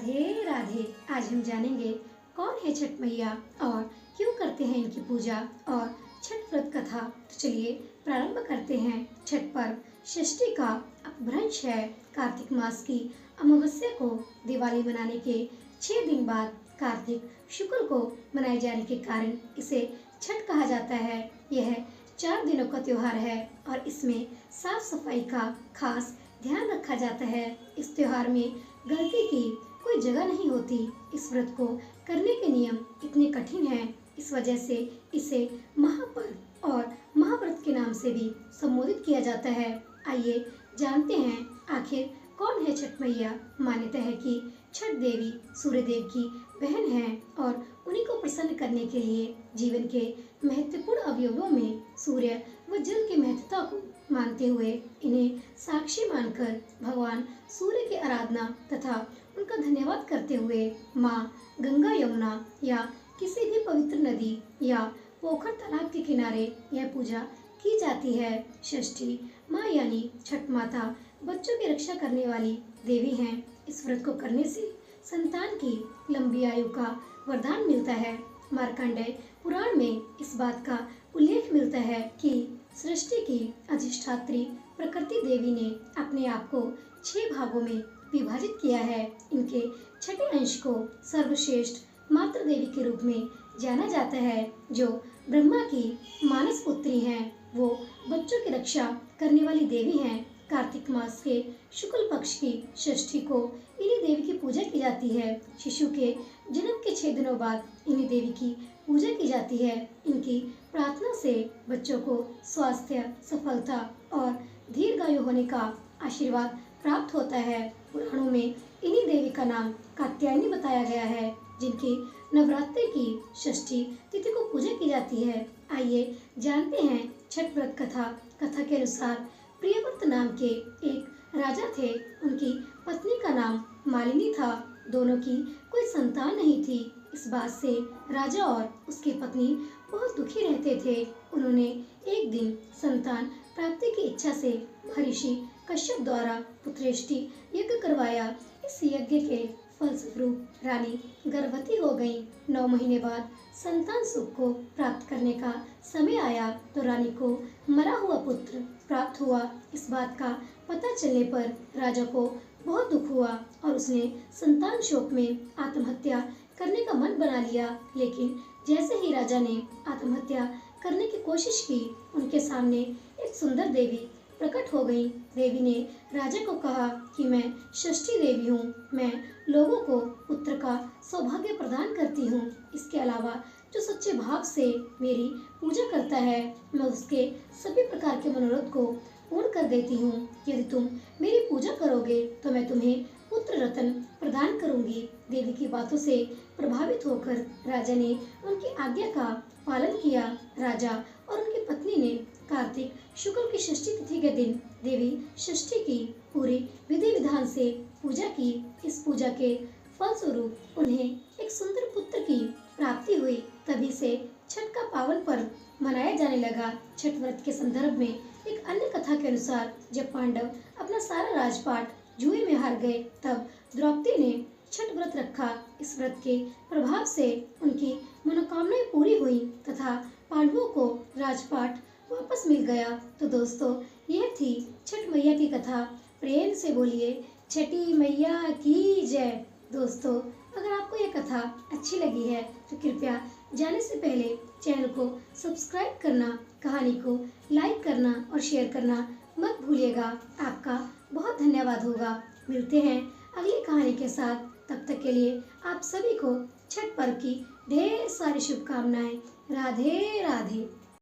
राधे राधे। आज हम जानेंगे कौन है छठ मैया और क्यों करते हैं इनकी पूजा और छठ व्रत कथा। तो चलिए प्रारंभ करते हैं। छठ पर्व षष्ठी का अपभ्रंश है। कार्तिक मास की अमावस्या को दिवाली मनाने के 6 दिन बाद कार्तिक शुक्ल को मनाए जाने के कारण इसे छठ कहा जाता है। यह 4 दिनों का त्योहार है और इसमें साफ सफाई का खास ध्यान रखा जाता है। इस त्योहार में गलती की कोई जगह नहीं होती। इस व्रत को करने के नियम इतने कठिन हैं, इस वजह से इसे महापर्व और महाव्रत के नाम से भी संबोधित किया जाता है। आइए जानते हैं आखिर कौन है छठ मैया। मान्यता है कि छठ देवी सूर्य देव की बहन है और उन्हीं को प्रसन्न करने के लिए जीवन के महत्वपूर्ण अवयवों में सूर्य व जल की महत्वता को मानते हुए इन्हें साक्षी मानकर भगवान सूर्य की आराधना तथा उनका धन्यवाद करते हुए माँ गंगा यमुना या किसी भी पवित्र नदी या पोखर तालाब के किनारे यह पूजा की जाती है। षष्ठी माँ यानी छठ माता बच्चों की रक्षा करने वाली देवी हैं। इस व्रत को करने से संतान की लंबी आयु का वरदान मिलता है। मार्कंडेय पुराण में इस बात का उल्लेख मिलता है कि सृष्टि की अधिष्ठात्री प्रकृति देवी ने अपने आप को 6 भागों में विभाजित किया है। इनके छठे अंश को सर्वश्रेष्ठ मातृ देवी के रूप में जाना जाता है, जो ब्रह्मा की मानस पुत्री हैं। वो बच्चों की रक्षा करने वाली देवी हैं। कार्तिक मास के शुक्ल पक्ष की षष्ठी को इन्हीं देवी की पूजा की जाती है। शिशु के जन्म के 6 दिनों बाद इन्हीं देवी की पूजा की जाती है। इनकी प्रार्थना से बच्चों को स्वास्थ्य, सफलता और दीर्घायु होने का आशीर्वाद प्राप्त होता है। पुराणों में इन्हीं देवी का नाम कात्यायनी बताया गया है, जिनकी नवरात्रि की षष्ठी तिथि को पूजा की जाती है। आइए जानते हैं छठ व्रत कथा। कथा के अनुसार प्रियव्रत नाम के एक राजा थे। उनकी पत्नी का नाम मालिनी था। दोनों की कोई संतान नहीं थी। इस बात से राजा और उसकी पत्नी बहुत दुखी रहते थे। उन्होंने एक दिन संतान प्राप्ति की इच्छा से महर्षि कश्यप द्वारा पुत्रेष्टि यज्ञ करवाया। इस यज्ञ के फलस्वरूप रानी गर्भवती हो गई। 9 महीने बाद संतान सुख को प्राप्त करने का समय आया तो रानी को मरा हुआ पुत्र प्राप्त हुआ। इस बात का पता चलने पर राजा को बहुत दुख हुआ और उसने संतान शोक में आत्महत्या करने का मन बना लिया। लेकिन जैसे ही राजा ने आत्महत्या करने की कोशिश की, उनके सामने एक सुंदर देवी प्रकट हो गई। देवी ने राजा को कहा कि मैं षष्ठी देवी हूँ। मैं लोगों को पुत्र का सौभाग्य प्रदान करती हूँ। इसके अलावा जो सच्चे भाव से मेरी पूजा करता है, मैं उसके सभी प्रकार के मनोरथ को पूर्ण कर देती हूँ। यदि तुम मेरी पूजा करोगे तो मैं तुम्हें पुत्र रत्न प्रदान करूंगी। देवी की बातों से प्रभावित होकर राजा ने उनकी आज्ञा का पालन किया। राजा और उनकी पत्नी ने कार्तिक शुक्ल की षष्ठी तिथि के दिन देवी षष्ठी की पूरी विधि विधान से पूजा की। इस पूजा के फलस्वरूप उन्हें एक सुंदर पुत्र की प्राप्ति हुई। तभी से छठ का पावन पर्व मनाया जाने लगा। छठ व्रत के संदर्भ में एक अन्य कथा के अनुसार जब पांडव अपना सारा राजपाट जुए में हार गए, तब द्रौपदी ने छठ व्रत रखा। इस व्रत के प्रभाव से उनकी मनोकामनाएं पूरी हुई तथा पांडवों को राजपाट वापस मिल गया। तो दोस्तों, यह थी छठ मैया की कथा। प्रेम से बोलिए छठी मैया की जय। दोस्तों, अगर आपको यह कथा अच्छी लगी है तो कृपया जाने से पहले चैनल को सब्सक्राइब करना, कहानी को लाइक करना और शेयर करना मत भूलिएगा। आपका बहुत धन्यवाद होगा। मिलते हैं अगली कहानी के साथ। तब तक के लिए आप सभी को छठ पर्व की ढेर सारी शुभकामनाएं। राधे राधे।